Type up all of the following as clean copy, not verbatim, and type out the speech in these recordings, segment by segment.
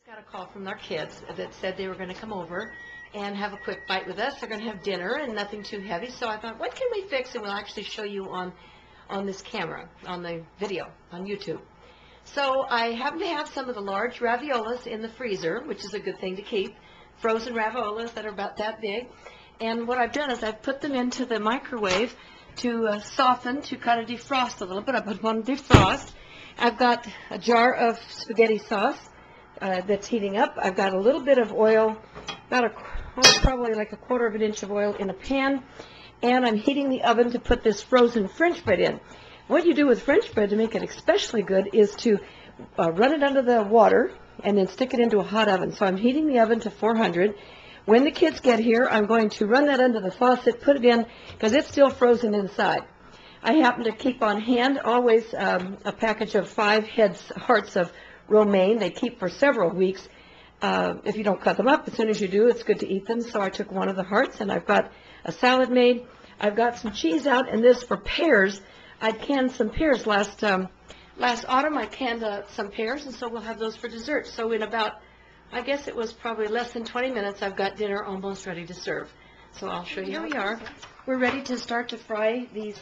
Got a call from our kids that said they were going to come over and have a quick bite with us. They're going to have dinner and nothing too heavy. So I thought, what can we fix? And we'll actually show you on this camera, on the video, on YouTube. So I happen to have some of the large raviolis in the freezer, which is a good thing to keep. Frozen raviolis that are about that big. And what I've done is I've put them into the microwave to soften, to kind of defrost a little bit. I put one defrost. I've got a jar of spaghetti sauce that's heating up. I've got a little bit of oil, about probably like a quarter of an inch of oil in a pan, and I'm heating the oven to put this frozen French bread in. What you do with French bread to make it especially good is to run it under the water and then stick it into a hot oven. So I'm heating the oven to 400. When the kids get here, I'm going to run that under the faucet, put it in, because it's still frozen inside. I happen to keep on hand always a package of 5 hearts of romaine. They keep for several weeks. If you don't cut them up, as soon as you do, it's good to eat them. So I took one of the hearts, and I've got a salad made. I've got some cheese out, and this for pears. I canned some pears last autumn. I canned some pears, and so we'll have those for dessert. So in about, I guess it was probably less than 20 minutes, I've got dinner almost ready to serve. So I'll show you. Here we are. We're ready to start to fry these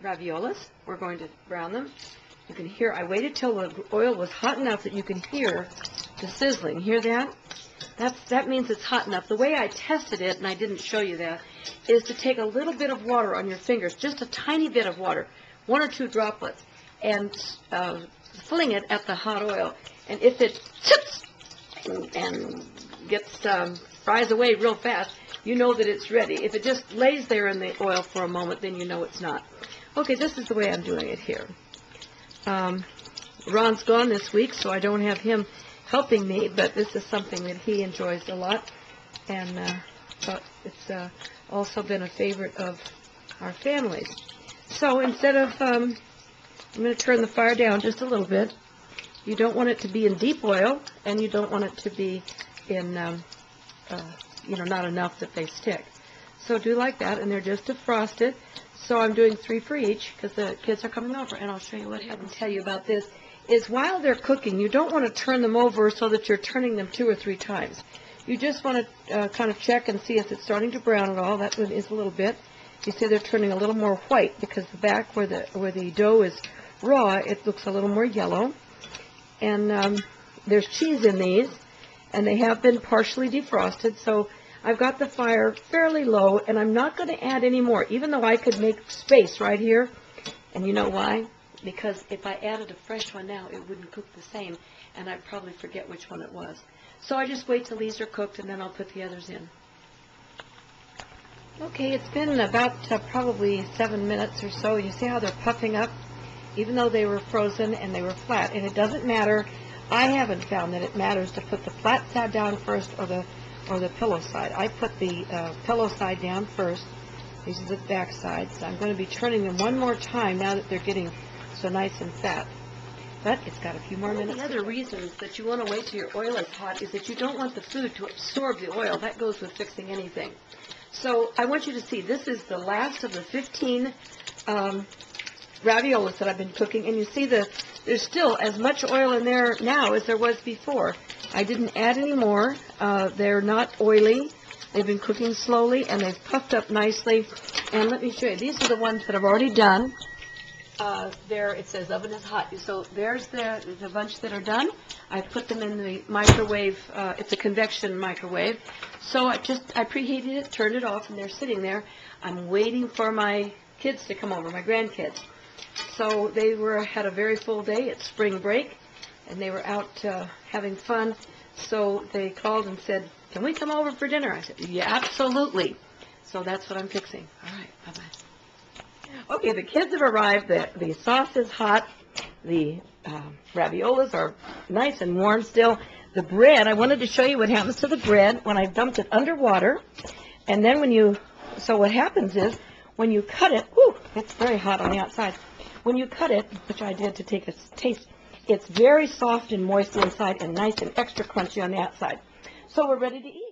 raviolis. We're going to brown them. You can hear, I waited till the oil was hot enough that you can hear the sizzling. Hear that? That means it's hot enough. The way I tested it, and I didn't show you that, is to take a little bit of water on your fingers, just a tiny bit of water, 1 or 2 droplets, and fling it at the hot oil. And if it tips and gets fries away real fast, you know that it's ready. If it just lays there in the oil for a moment, then you know it's not. Okay, this is the way I'm doing it here. Ron's gone this week, so I don't have him helping me, but this is something that he enjoys a lot, and but it's also been a favorite of our families. So instead of, I'm going to turn the fire down just a little bit. You don't want it to be in deep oil, and you don't want it to be in, not enough that they stick. So do like that, and they're just defrosted. So I'm doing 3 for each because the kids are coming over, and I'll show you what I can tell you about this. Is while they're cooking, you don't want to turn them over so that you're turning them 2 or 3 times. You just want to kind of check and see if it's starting to brown at all. That one is a little bit. You see they're turning a little more white because the back where the dough is raw, it looks a little more yellow. And there's cheese in these, and they have been partially defrosted. So I've got the fire fairly low, and I'm not going to add any more, even though I could make space right here. And you know why? Because if I added a fresh one now, it wouldn't cook the same, and I'd probably forget which one it was. So I just wait till these are cooked, and then I'll put the others in. Okay, it's been about probably 7 minutes or so. You see how they're puffing up? Even though they were frozen and they were flat, and it doesn't matter. I haven't found that it matters to put the flat side down first or the pillow side. I put the pillow side down first. These are the back sides. I'm going to be turning them one more time now that they're getting so nice and fat. But it's got a few more minutes. The other reasons that you want to wait till your oil is hot is that you don't want the food to absorb the oil. That goes with fixing anything. So I want you to see, this is the last of the 15 raviolis that I've been cooking, and you see there's still as much oil in there now as there was before. I didn't add any more. They're not oily. They've been cooking slowly, and they've puffed up nicely. And let me show you. These are the ones that I've already done. There it says oven is hot. So there's the bunch that are done. I put them in the microwave. It's a convection microwave. So I preheated it, turned it off, and they're sitting there. I'm waiting for my kids to come over, my grandkids. So they had a very full day. It's spring break, and they were out having fun. So they called and said, "Can we come over for dinner?" I said, "Yeah, absolutely." So that's what I'm fixing. All right, bye-bye. Okay, the kids have arrived. The sauce is hot. The raviolis are nice and warm still. The bread, I wanted to show you what happens to the bread when I dumped it underwater. And then what happens is, when you cut it, it's very hot on the outside. When you cut it, which I did to take a taste, it's very soft and moist inside and nice and extra crunchy on the outside. So we're ready to eat.